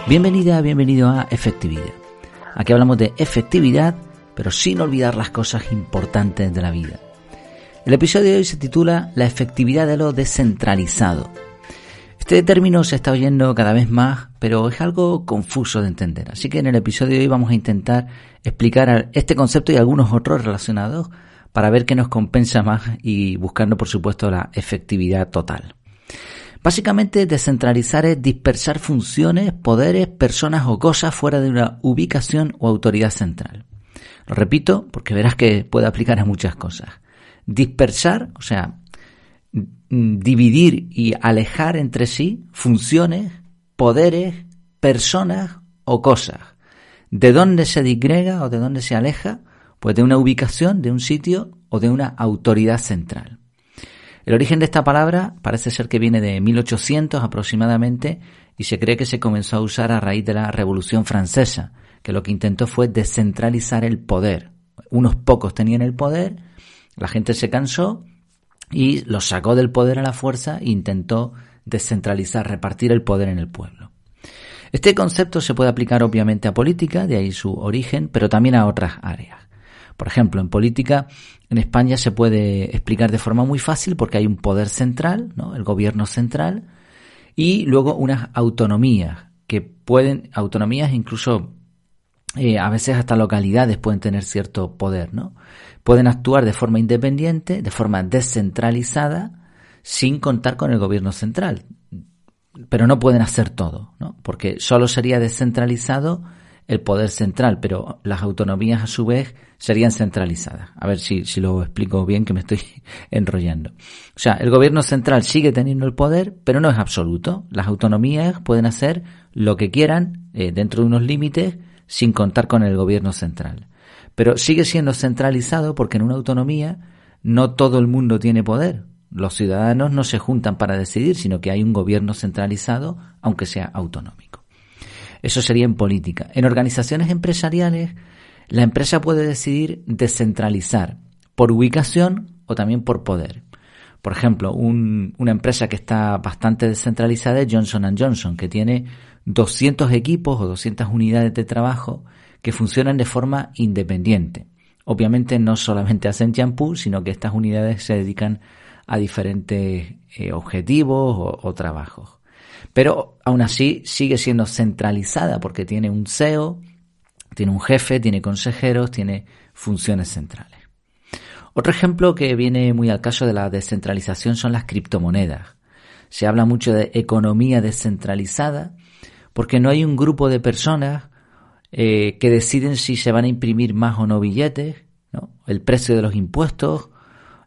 Bienvenida, bienvenido a Efectividad. Aquí hablamos de efectividad, pero sin olvidar las cosas importantes de la vida. El episodio de hoy se titula La efectividad de lo descentralizado. Este término se está oyendo cada vez más, pero es algo confuso de entender. Así que en el episodio de hoy vamos a intentar explicar este concepto y algunos otros relacionados para ver qué nos compensa más y buscando, por supuesto, la efectividad total. Básicamente, descentralizar es dispersar funciones, poderes, personas o cosas fuera de una ubicación o autoridad central. Lo repito porque verás que puede aplicar a muchas cosas. Dispersar, o sea, dividir y alejar entre sí funciones, poderes, personas o cosas. ¿De dónde se disgrega o de dónde se aleja? Pues de una ubicación, de un sitio o de una autoridad central. El origen de esta palabra parece ser que viene de 1800 aproximadamente y se cree que se comenzó a usar a raíz de la Revolución Francesa, que lo que intentó fue descentralizar el poder. Unos pocos tenían el poder, la gente se cansó y los sacó del poder a la fuerza e intentó descentralizar, repartir el poder en el pueblo. Este concepto se puede aplicar obviamente a política, de ahí su origen, pero también a otras áreas. Por ejemplo, en política, en España se puede explicar de forma muy fácil porque hay un poder central, ¿no? El gobierno central, y luego unas autonomías, autonomías incluso a veces hasta localidades pueden tener cierto poder, ¿no? Pueden actuar de forma independiente, de forma descentralizada, sin contar con el gobierno central. Pero no pueden hacer todo, ¿no? Porque solo sería descentralizado el poder central, pero las autonomías a su vez serían centralizadas. A ver si lo explico bien, que me estoy enrollando. O sea, el gobierno central sigue teniendo el poder, pero no es absoluto. Las autonomías pueden hacer lo que quieran dentro de unos límites sin contar con el gobierno central. Pero sigue siendo centralizado porque en una autonomía no todo el mundo tiene poder. Los ciudadanos no se juntan para decidir, sino que hay un gobierno centralizado, aunque sea autonómico. Eso sería en política. En organizaciones empresariales, la empresa puede decidir descentralizar por ubicación o también por poder. Por ejemplo, una empresa que está bastante descentralizada es Johnson & Johnson, que tiene 200 equipos o 200 unidades de trabajo que funcionan de forma independiente. Obviamente no solamente hacen champú, sino que estas unidades se dedican a diferentes objetivos o trabajos. Pero aún así sigue siendo centralizada porque tiene un CEO, tiene un jefe, tiene consejeros, tiene funciones centrales. Otro ejemplo que viene muy al caso de la descentralización son las criptomonedas. Se habla mucho de economía descentralizada porque no hay un grupo de personas que deciden si se van a imprimir más o no billetes, ¿no? El precio de los impuestos,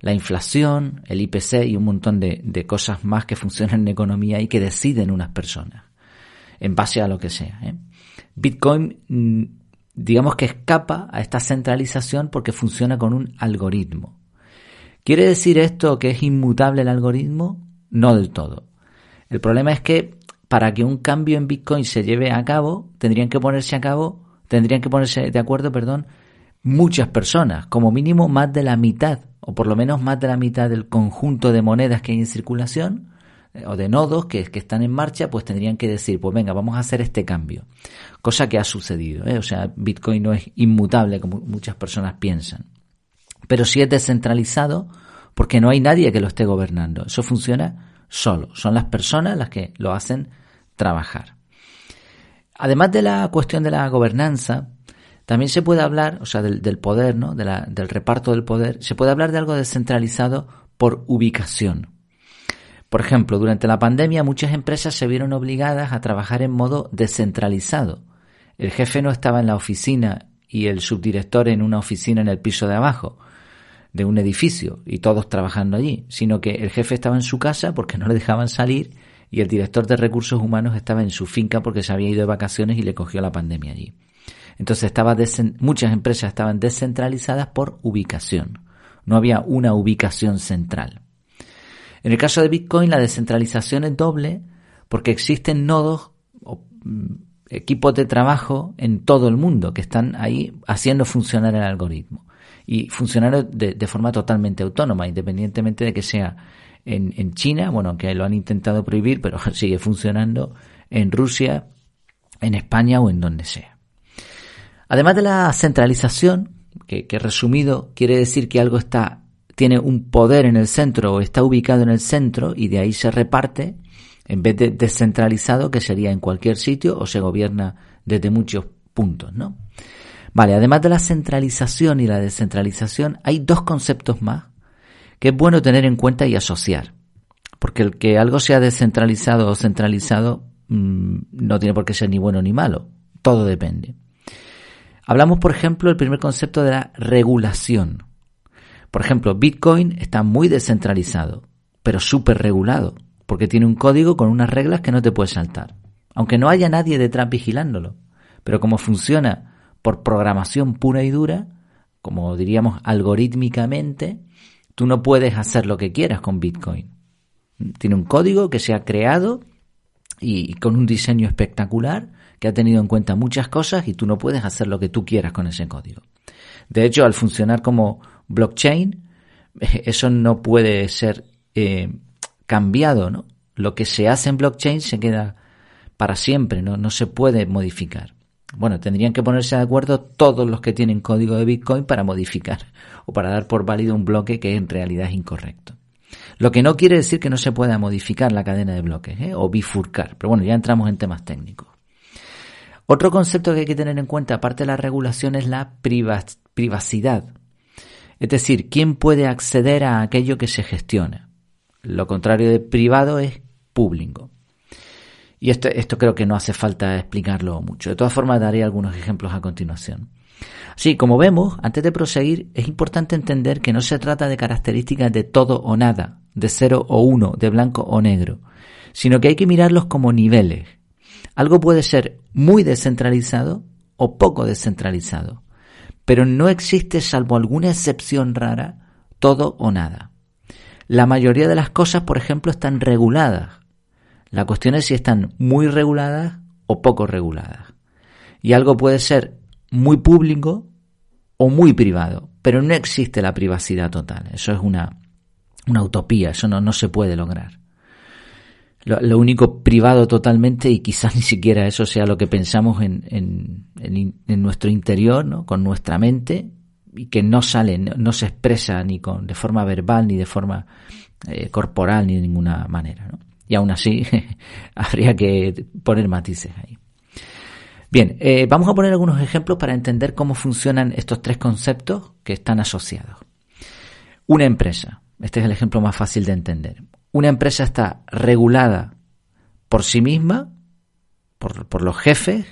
la inflación, el IPC y un montón de cosas más que funcionan en economía y que deciden unas personas en base a lo que sea, ¿eh? Bitcoin, digamos que escapa a esta centralización porque funciona con un algoritmo. ¿Quiere decir esto que es inmutable el algoritmo? No del todo. El problema es que para que un cambio en Bitcoin se lleve a cabo, tendrían que ponerse de acuerdo, muchas personas, como mínimo más de la mitad, o por lo menos más de la mitad del conjunto de monedas que hay en circulación, o de nodos que están en marcha, pues tendrían que decir, pues venga, vamos a hacer este cambio. Cosa que ha sucedido, ¿eh? O sea, Bitcoin no es inmutable como muchas personas piensan. Pero sí es descentralizado porque no hay nadie que lo esté gobernando. Eso funciona solo. Son las personas las que lo hacen trabajar. Además de la cuestión de la gobernanza, también se puede hablar, o sea, del poder, ¿no? Del reparto del poder. Se puede hablar de algo descentralizado por ubicación. Por ejemplo, durante la pandemia muchas empresas se vieron obligadas a trabajar en modo descentralizado. El jefe no estaba en la oficina y el subdirector en una oficina en el piso de abajo de un edificio y todos trabajando allí, sino que el jefe estaba en su casa porque no le dejaban salir y el director de recursos humanos estaba en su finca porque se había ido de vacaciones y le cogió la pandemia allí. Entonces muchas empresas estaban descentralizadas por ubicación. No había una ubicación central. En el caso de Bitcoin, la descentralización es doble porque existen nodos o equipos de trabajo en todo el mundo que están ahí haciendo funcionar el algoritmo. Y funcionar de forma totalmente autónoma, independientemente de que sea en China, bueno, que lo han intentado prohibir, pero sigue funcionando, en Rusia, en España o en donde sea. Además de la centralización, que resumido quiere decir que algo tiene un poder en el centro o está ubicado en el centro y de ahí se reparte, en vez de descentralizado, que sería en cualquier sitio o se gobierna desde muchos puntos, ¿no? Vale, además de la centralización y la descentralización, hay dos conceptos más que es bueno tener en cuenta y asociar. Porque el que algo sea descentralizado o centralizado no tiene por qué ser ni bueno ni malo. Todo depende. Hablamos, por ejemplo, del primer concepto de la regulación. Por ejemplo, Bitcoin está muy descentralizado, pero súper regulado, porque tiene un código con unas reglas que no te puedes saltar. Aunque no haya nadie detrás vigilándolo. Pero como funciona por programación pura y dura, como diríamos algorítmicamente, tú no puedes hacer lo que quieras con Bitcoin. Tiene un código que se ha creado y con un diseño espectacular que ha tenido en cuenta muchas cosas y tú no puedes hacer lo que tú quieras con ese código. De hecho, al funcionar como blockchain, eso no puede ser cambiado, ¿no? Lo que se hace en blockchain se queda para siempre, no se puede modificar. Bueno, tendrían que ponerse de acuerdo todos los que tienen código de Bitcoin para modificar o para dar por válido un bloque que en realidad es incorrecto. Lo que no quiere decir que no se pueda modificar la cadena de bloques o bifurcar. Pero bueno, ya entramos en temas técnicos. Otro concepto que hay que tener en cuenta, aparte de la regulación, es la privacidad. Es decir, ¿quién puede acceder a aquello que se gestiona? Lo contrario de privado es público. Y esto creo que no hace falta explicarlo mucho. De todas formas, daré algunos ejemplos a continuación. Sí, como vemos, antes de proseguir, es importante entender que no se trata de características de todo o nada, de 0 o 1, de blanco o negro, sino que hay que mirarlos como niveles. Algo puede ser muy descentralizado o poco descentralizado, pero no existe, salvo alguna excepción rara, todo o nada. La mayoría de las cosas, por ejemplo, están reguladas. La cuestión es si están muy reguladas o poco reguladas. Y algo puede ser muy público o muy privado, pero no existe la privacidad total. Eso es una utopía, eso no se puede lograr. Lo único privado totalmente, y quizás ni siquiera eso sea lo que pensamos en nuestro interior, ¿no? Con nuestra mente, y que no sale, no se expresa ni de forma verbal, ni de forma corporal, ni de ninguna manera, ¿no? Y aún así habría que poner matices ahí. Bien, vamos a poner algunos ejemplos para entender cómo funcionan estos tres conceptos que están asociados. Una empresa, este es el ejemplo más fácil de entender. Una empresa está regulada por sí misma, por los jefes.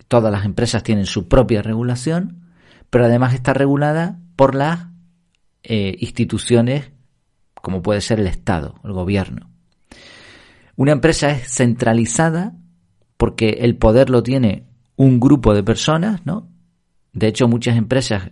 Todas las empresas tienen su propia regulación, pero además está regulada por las instituciones, como puede ser el Estado, el gobierno. Una empresa es centralizada porque el poder lo tiene un grupo de personas, ¿no? De hecho, muchas empresas,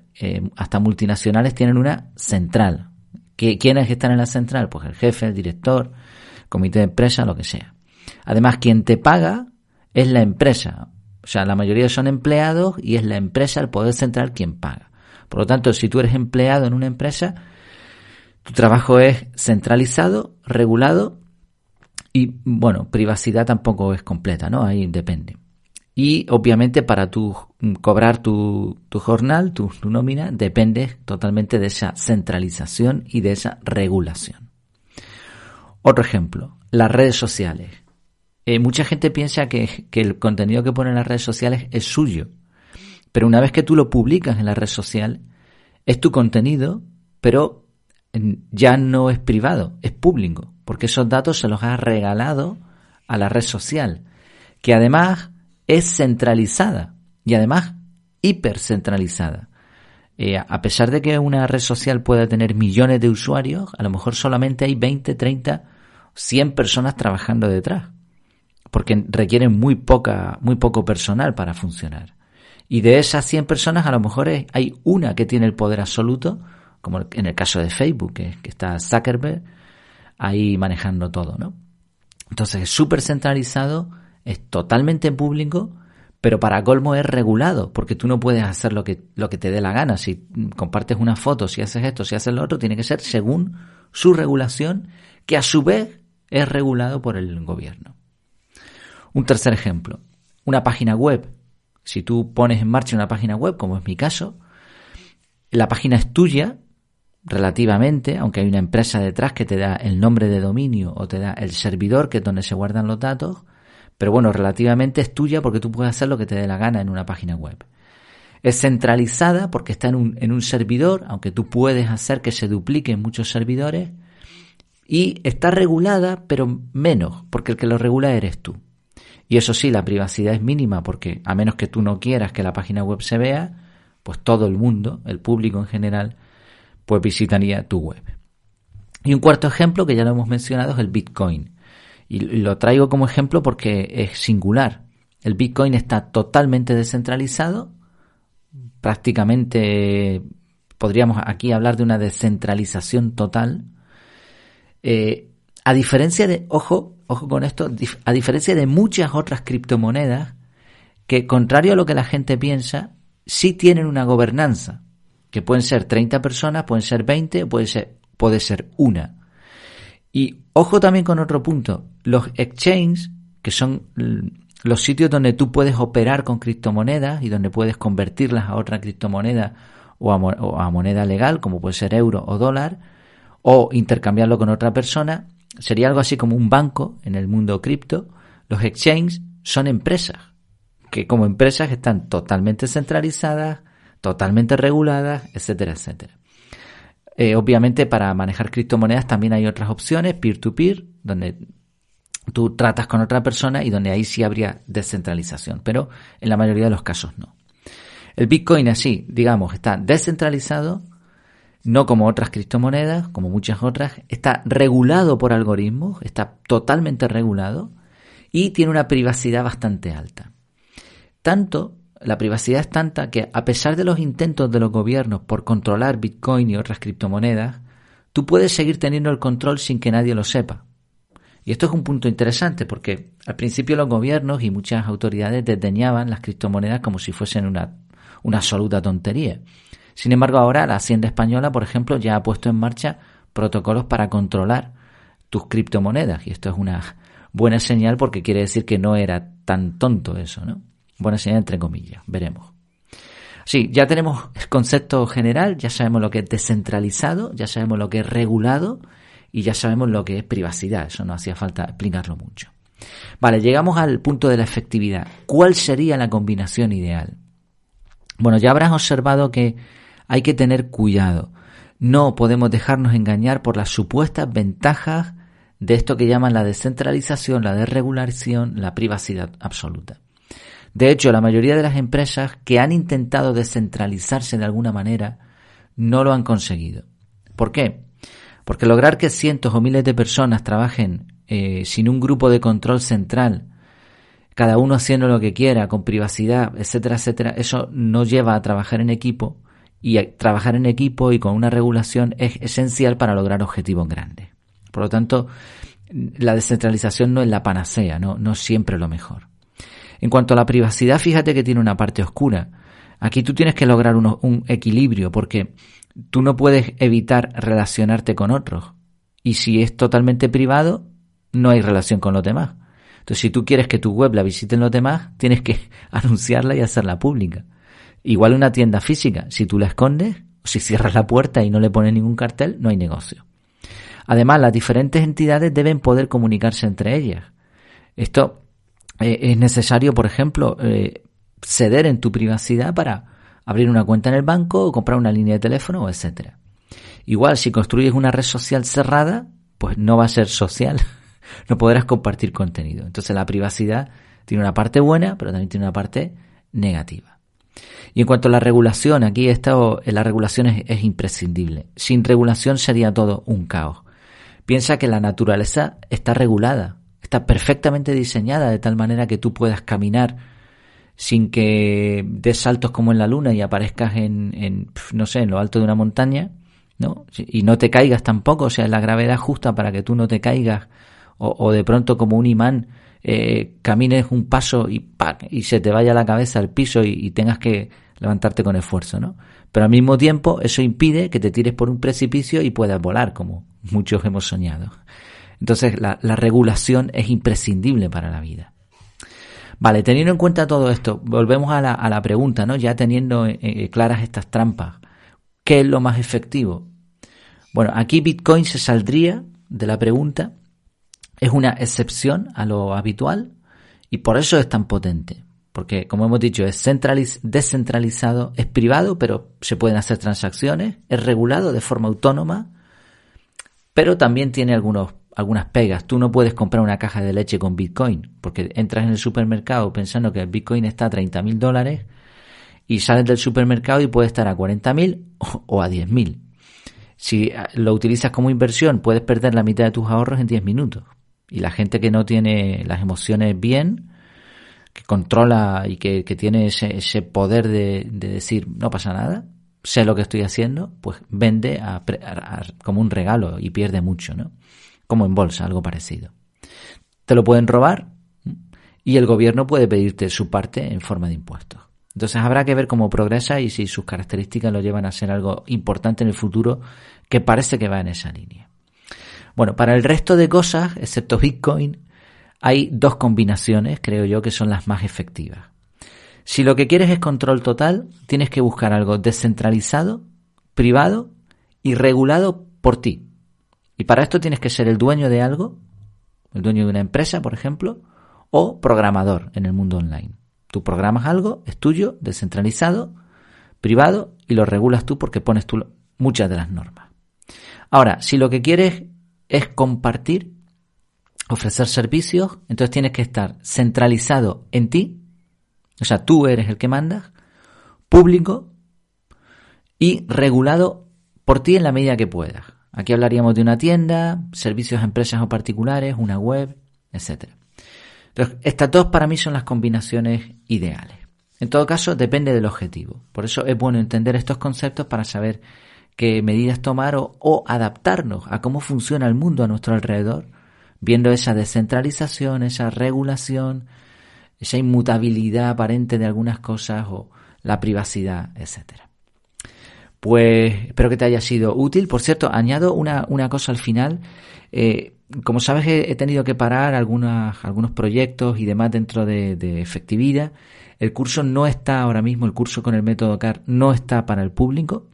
hasta multinacionales, tienen una central. ¿Quiénes están en la central? Pues el jefe, el director, el comité de empresa, lo que sea. Además, quien te paga es la empresa. O sea, la mayoría son empleados y es la empresa, el poder central, quien paga. Por lo tanto, si tú eres empleado en una empresa, tu trabajo es centralizado, regulado y, bueno, privacidad tampoco es completa, ¿no? Ahí depende. Y, obviamente, para tú cobrar tu jornal, tu nómina, depende totalmente de esa centralización y de esa regulación. Otro ejemplo, las redes sociales. Mucha gente piensa que el contenido que pone en las redes sociales es suyo, pero una vez que tú lo publicas en la red social, es tu contenido, pero ya no es privado, es público, porque esos datos se los has regalado a la red social, que además es centralizada y además hipercentralizada. A pesar de que una red social pueda tener millones de usuarios, a lo mejor solamente hay 20, 30, 100 personas trabajando detrás, porque requieren muy poco personal para funcionar. Y de esas 100 personas a lo mejor hay una que tiene el poder absoluto, como en el caso de Facebook, que está Zuckerberg ahí manejando todo, ¿no? Entonces es súper centralizado, es totalmente público, pero para colmo es regulado, porque tú no puedes hacer lo que te dé la gana. Si compartes una foto, si haces esto, si haces lo otro, tiene que ser según su regulación, que a su vez es regulado por el gobierno. Un tercer ejemplo, una página web. Si tú pones en marcha una página web, como es mi caso, la página es tuya, relativamente, aunque hay una empresa detrás que te da el nombre de dominio o te da el servidor, que es donde se guardan los datos, pero bueno, relativamente es tuya porque tú puedes hacer lo que te dé la gana en una página web. Es centralizada porque está en un servidor, aunque tú puedes hacer que se duplique en muchos servidores, y está regulada, pero menos, porque el que lo regula eres tú. Y eso sí, la privacidad es mínima, porque a menos que tú no quieras que la página web se vea, pues todo el mundo, el público en general, pues visitaría tu web. Y un cuarto ejemplo, que ya lo hemos mencionado, es el Bitcoin. Y lo traigo como ejemplo porque es singular. El Bitcoin está totalmente descentralizado, prácticamente podríamos aquí hablar de una descentralización total. A diferencia de, ojo con esto, a diferencia de muchas otras criptomonedas que, contrario a lo que la gente piensa, sí tienen una gobernanza, que pueden ser 30 personas, pueden ser 20, puede ser una. Y ojo también con otro punto, los exchanges, que son los sitios donde tú puedes operar con criptomonedas y donde puedes convertirlas a otra criptomoneda o a moneda legal, como puede ser euro o dólar, o intercambiarlo con otra persona, sería algo así como un banco en el mundo cripto. Los exchanges son empresas, que como empresas están totalmente centralizadas, totalmente reguladas, etcétera, etcétera. Obviamente para manejar criptomonedas también hay otras opciones, peer-to-peer, donde tú tratas con otra persona y donde ahí sí habría descentralización, pero en la mayoría de los casos no. El Bitcoin así, digamos, está descentralizado, no como otras criptomonedas, como muchas otras, está regulado por algoritmos, está totalmente regulado y tiene una privacidad bastante alta. La privacidad es tanta que, a pesar de los intentos de los gobiernos por controlar Bitcoin y otras criptomonedas, tú puedes seguir teniendo el control sin que nadie lo sepa. Y esto es un punto interesante porque al principio los gobiernos y muchas autoridades desdeñaban las criptomonedas como si fuesen una absoluta tontería. Sin embargo, ahora la Hacienda Española, por ejemplo, ya ha puesto en marcha protocolos para controlar tus criptomonedas. Y esto es una buena señal porque quiere decir que no era tan tonto eso, ¿no? Buena señal entre comillas, veremos. Sí, ya tenemos el concepto general, ya sabemos lo que es descentralizado, ya sabemos lo que es regulado y ya sabemos lo que es privacidad. Eso no hacía falta explicarlo mucho. Vale, llegamos al punto de la efectividad. ¿Cuál sería la combinación ideal? Bueno, ya habrás observado que hay que tener cuidado. No podemos dejarnos engañar por las supuestas ventajas de esto que llaman la descentralización, la desregulación, la privacidad absoluta. De hecho, la mayoría de las empresas que han intentado descentralizarse de alguna manera no lo han conseguido. ¿Por qué? Porque lograr que cientos o miles de personas trabajen sin un grupo de control central, cada uno haciendo lo que quiera, con privacidad, etcétera, etcétera, eso no lleva a trabajar en equipo, y trabajar en equipo y con una regulación es esencial para lograr objetivos grandes. Por lo tanto, la descentralización no es la panacea, no es siempre lo mejor. En cuanto a la privacidad, fíjate que tiene una parte oscura. Aquí tú tienes que lograr un equilibrio, porque tú no puedes evitar relacionarte con otros. Y si es totalmente privado, no hay relación con los demás. Entonces, si tú quieres que tu web la visiten los demás, tienes que anunciarla y hacerla pública. Igual una tienda física, si tú la escondes, o si cierras la puerta y no le pones ningún cartel, no hay negocio. Además, las diferentes entidades deben poder comunicarse entre ellas. Esto es necesario, por ejemplo, ceder en tu privacidad para abrir una cuenta en el banco o comprar una línea de teléfono, etcétera. Igual, si construyes una red social cerrada, pues no va a ser social, no podrás compartir contenido. Entonces la privacidad tiene una parte buena, pero también tiene una parte negativa. Y en cuanto a la regulación, aquí la regulación es imprescindible. Sin regulación sería todo un caos. Piensa que la naturaleza está regulada, está perfectamente diseñada de tal manera que tú puedas caminar sin que des saltos como en la luna y aparezcas en lo alto de una montaña, ¿no? Y no te caigas tampoco, o sea, la gravedad justa para que tú no te caigas o de pronto como un imán camines un paso y se te vaya la cabeza al piso y tengas que levantarte con esfuerzo, ¿no? Pero al mismo tiempo eso impide que te tires por un precipicio y puedas volar, como muchos hemos soñado. Entonces la regulación es imprescindible para la vida. Vale, teniendo en cuenta todo esto, volvemos a la pregunta, ¿no? Ya teniendo claras estas trampas, ¿qué es lo más efectivo? Bueno, aquí Bitcoin se saldría de la pregunta, es una excepción a lo habitual y por eso es tan potente. Porque, como hemos dicho, es descentralizado, es privado, pero se pueden hacer transacciones, es regulado de forma autónoma, pero también tiene algunas pegas. Tú no puedes comprar una caja de leche con Bitcoin, porque entras en el supermercado pensando que el Bitcoin está a $30.000 y sales del supermercado y puede estar a 40.000 o a 10.000. Si lo utilizas como inversión, puedes perder la mitad de tus ahorros en 10 minutos. Y la gente que no tiene las emociones bien, que controla y que tiene ese poder de decir no pasa nada, sé lo que estoy haciendo, pues vende como un regalo y pierde mucho, ¿no? Como en bolsa, algo parecido. Te lo pueden robar y el gobierno puede pedirte su parte en forma de impuestos. Entonces habrá que ver cómo progresa y si sus características lo llevan a ser algo importante en el futuro, que parece que va en esa línea. Bueno, para el resto de cosas, excepto Bitcoin, hay dos combinaciones, creo yo, que son las más efectivas. Si lo que quieres es control total, tienes que buscar algo descentralizado, privado y regulado por ti. Y para esto tienes que ser el dueño de algo, el dueño de una empresa, por ejemplo, o programador en el mundo online. Tú programas algo, es tuyo, descentralizado, privado, y lo regulas tú porque pones tú muchas de las normas. Ahora, si lo que quieres es compartir, ofrecer servicios, entonces tienes que estar centralizado en ti, o sea, tú eres el que mandas, público y regulado por ti en la medida que puedas. Aquí hablaríamos de una tienda, servicios a empresas o particulares, una web, etc. Entonces, estas dos para mí son las combinaciones ideales. En todo caso, depende del objetivo. Por eso es bueno entender estos conceptos para saber qué medidas tomar o adaptarnos a cómo funciona el mundo a nuestro alrededor, viendo esa descentralización, esa regulación, esa inmutabilidad aparente de algunas cosas o la privacidad, etcétera. Pues espero que te haya sido útil. Por cierto, añado una cosa al final. Como sabes, he tenido que parar algunos proyectos y demás dentro de efectividad. El curso no está ahora mismo, el curso con el método CAR no está para el público.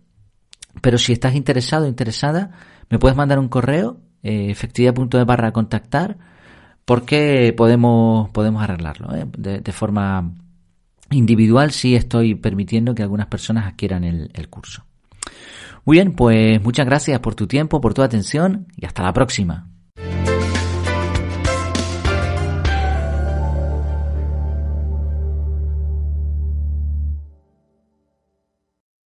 Pero si estás interesado o interesada, me puedes mandar un correo, efectividad.es/contactar, porque podemos arreglarlo, de forma individual. Sí estoy permitiendo que algunas personas adquieran el curso. Muy bien, pues muchas gracias por tu tiempo, por tu atención y hasta la próxima.